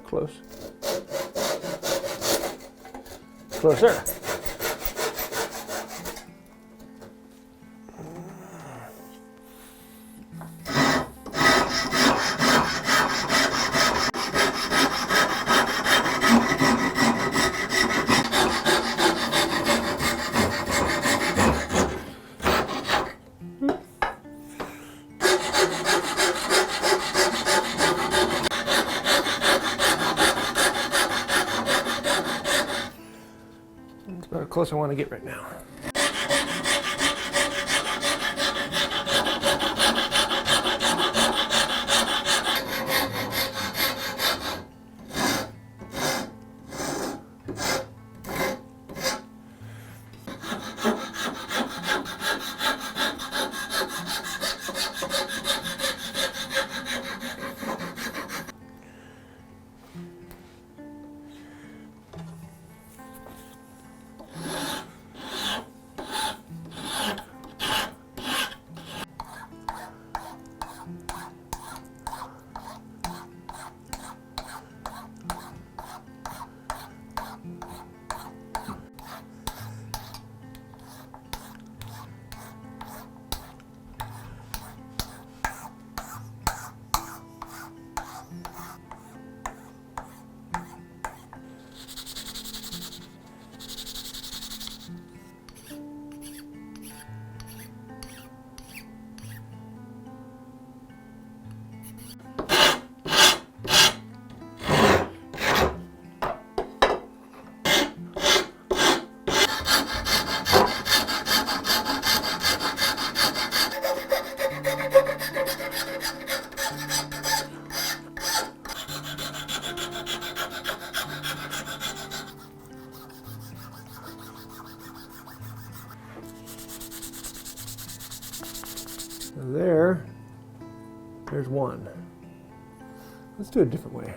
Close. Closer. That's about as close as I want to get right now. There's one. Let's do it a different way.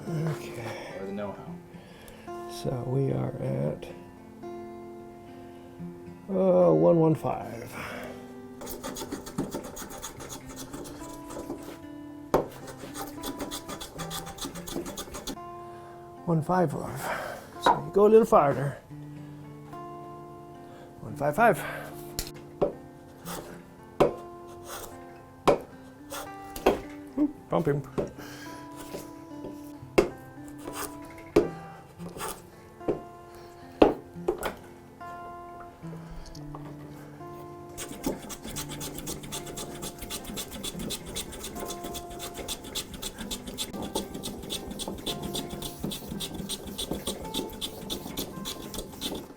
Okay. Or the know-how. So we are at 115. One 5-5. So you go a little farther. 155. Bump him.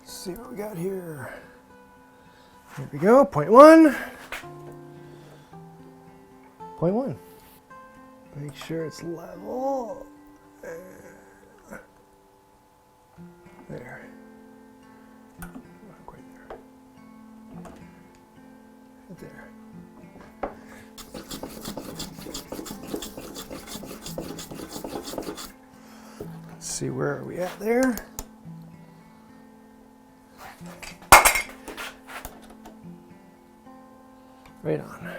See what we got here. Here we go, 0.1. 0.1. Make sure it's level. There. Not quite there. Right there. Let's see, where are we at there? Right on.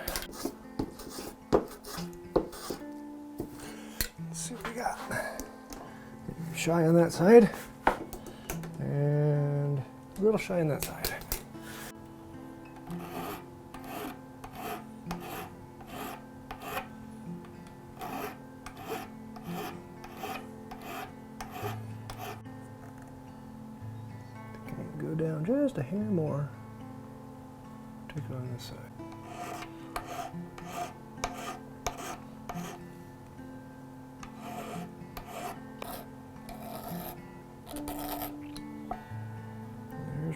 Let's see what we got. Shy on that side, and a little shy on that side. Go down just a hair more. Take it on this side.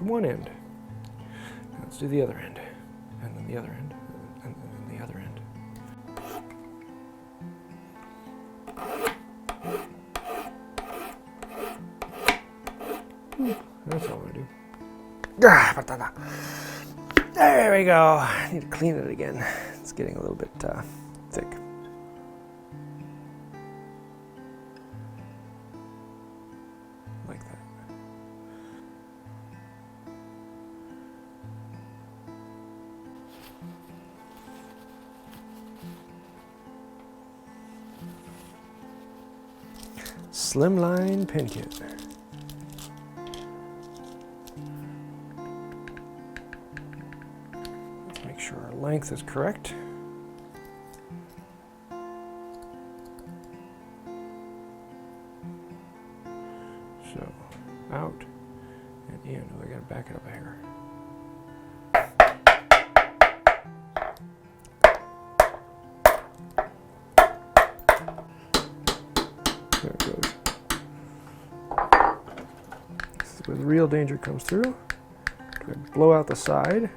One end. Now let's do the other end, and then the other end, and then the other end. That's all I do. There we go. I need to clean it again. It's getting a little bit thick. Slimline pin kit. Let's make sure our length is correct. So, out and in. Oh, I gotta back it up here. There it goes. This is where the real danger comes through. Blow out the side.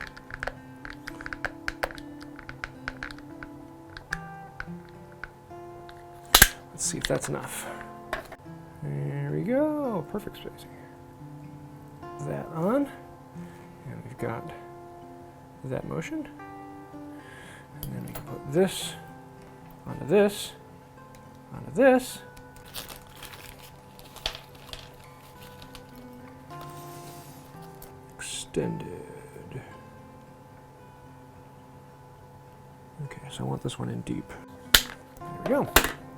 Let's see if that's enough. There we go, perfect spacing. That on, and we've got that motion. And then we can put this onto this, onto this. Extended. Okay, so I want this one in deep. There we go.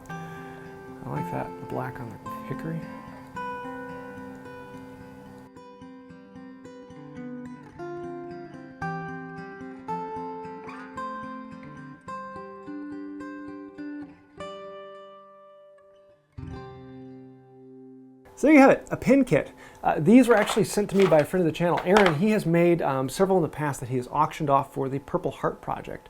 I like that, the black on the hickory. So there you have it, a pin kit. These were actually sent to me by a friend of the channel, Aaron. He has made several in the past that he has auctioned off for the Purple Heart Project.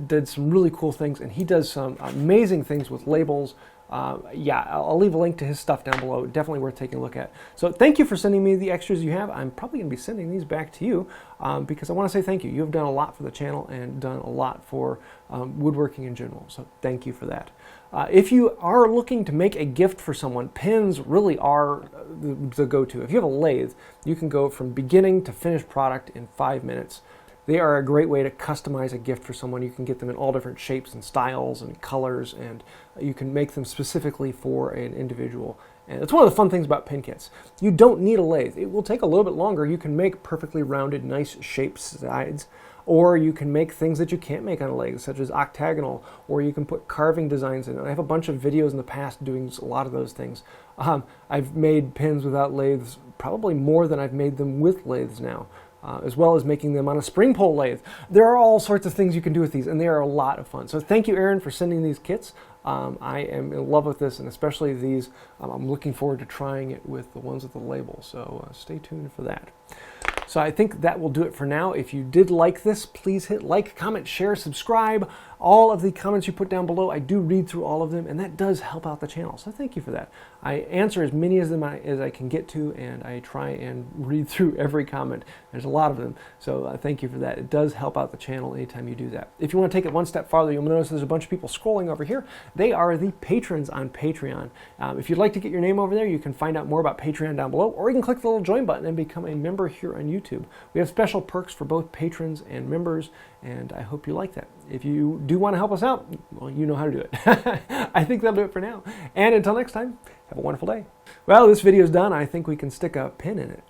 Did some really cool things, and he does some amazing things with labels. Yeah, I'll leave a link to his stuff down below. Definitely worth taking a look at. So thank you for sending me the extras you have. I'm probably going to be sending these back to you because I want to say thank you. You have done a lot for the channel and done a lot for woodworking in general. So thank you for that. If you are looking to make a gift for someone, pins really are the go-to. If you have a lathe, you can go from beginning to finished product in 5 minutes. They are a great way to customize a gift for someone. You can get them in all different shapes and styles and colors, and you can make them specifically for an individual. And it's one of the fun things about pin kits. You don't need a lathe. It will take a little bit longer. You can make perfectly rounded, nice shaped sides, or you can make things that you can't make on a lathe, such as octagonal, or you can put carving designs in. I have a bunch of videos in the past doing a lot of those things. I've made pins without lathes probably more than I've made them with lathes now. As well as making them on a spring pole lathe. There are all sorts of things you can do with these, and they are a lot of fun. So thank you, Aaron, for sending these kits. I am in love with this, and especially these. I'm looking forward to trying it with the ones with the label, so stay tuned for that. So I think that will do it for now. If you did like this, please hit like, comment, share, subscribe. All of the comments you put down below, I do read through all of them, and that does help out the channel. So thank you for that. I answer as many of them as I can get to, and I try and read through every comment. There's a lot of them, so thank you for that. It does help out the channel anytime you do that. If you want to take it one step farther, you'll notice there's a bunch of people scrolling over here. They are the patrons on Patreon. If you'd like to get your name over there, you can find out more about Patreon down below, or you can click the little join button and become a member here on YouTube. We have special perks for both patrons and members, and I hope you like that. If you do want to help us out, well, you know how to do it. I think that'll do it for now. And until next time, have a wonderful day. Well, this video's done. I think we can stick a pin in it.